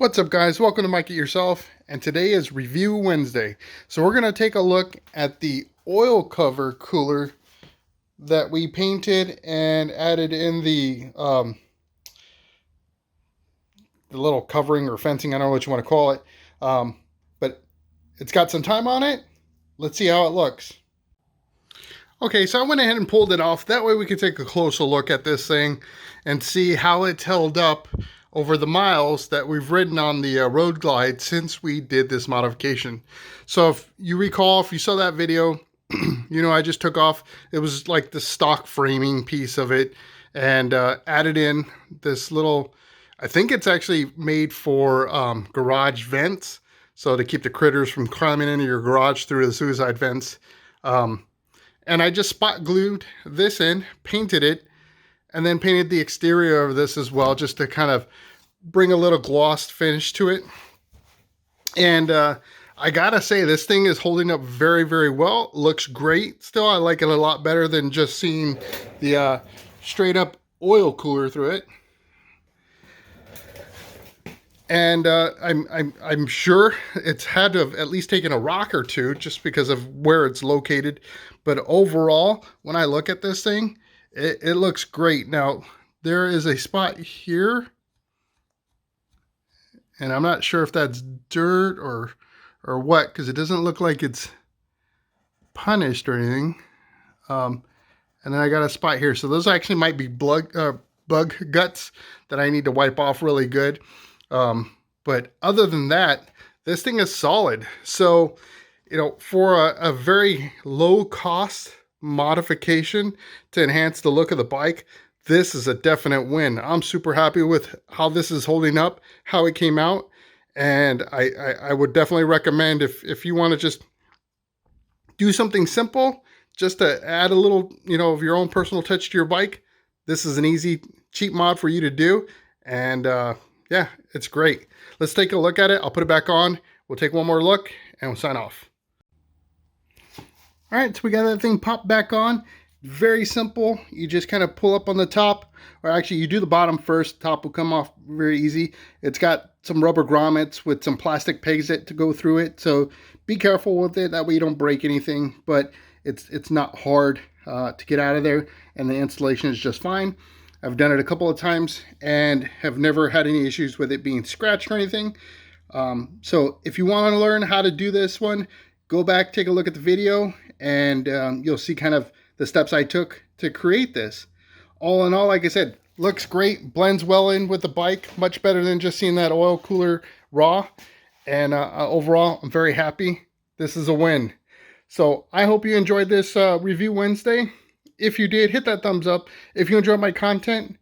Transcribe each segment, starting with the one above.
What's up, guys? Welcome to Mike It Yourself, and today is Review Wednesday. So we're going to take a look at the oil cover cooler that we painted and added in the little covering or fencing, I don't know what you want to call it, but it's got some time on it. Let's see how it looks. Okay, so I went ahead and pulled it off. That way we could take a closer look at this thing and see how it's held up over the miles that we've ridden on the Road Glide since we did this modification. So if you recall, if you saw that video, I just took off, it was like the stock framing piece of it, and added in this little, I think it's actually made for garage vents, so to keep the critters from climbing into your garage through the suicide vents. And I just spot glued this in, painted it, and then painted the exterior of this as well, just to kind of bring a little glossed finish to it. And I gotta say, this thing is holding up very, very well. Looks great. Still, I like it a lot better than just seeing the straight up oil cooler through it. And I'm sure it's had to have at least taken a rock or two just because of where it's located. But overall, when I look at this thing, it looks great. Now, there is a spot here, and I'm not sure if that's dirt or what, because it doesn't look like it's punished or anything. And then I got a spot here. So those actually might be bug guts that I need to wipe off really good. But other than that, this thing is solid. So, for a very low cost modification to enhance the look of the bike, this is a definite win. I'm super happy with how this is holding up, how it came out. And I would definitely recommend, if you want to just do something simple, just to add a little, of your own personal touch to your bike, this is an easy, cheap mod for you to do. And yeah, it's great. Let's take a look at it. I'll put it back on. We'll take one more look and we'll sign off. All right, so we got that thing popped back on. Very simple. You just kind of pull up on the top, or actually you do the bottom first. Top will come off very easy. It's got some rubber grommets with some plastic pegs that to go through it. So be careful with it. That way you don't break anything, but it's not hard to get out of there, and the installation is just fine. I've done it a couple of times and have never had any issues with it being scratched or anything. So if you want to learn how to do this one, go back, take a look at the video, and you'll see kind of the steps I took to create this. All in all, like I said, looks great, blends well in with the bike, much better than just seeing that oil cooler raw. And overall, I'm very happy. This is a win. So I hope you enjoyed this Review Wednesday. If you did, hit that thumbs up. If you enjoyed my content,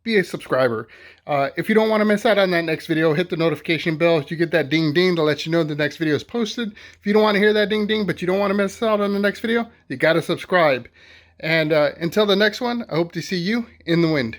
be a subscriber. If you don't want to miss out on that next video, hit the notification bell. You get that ding ding to let you know the next video is posted. If you don't want to hear that ding ding, but you don't want to miss out on the next video, you got to subscribe. And until the next one, I hope to see you in the wind.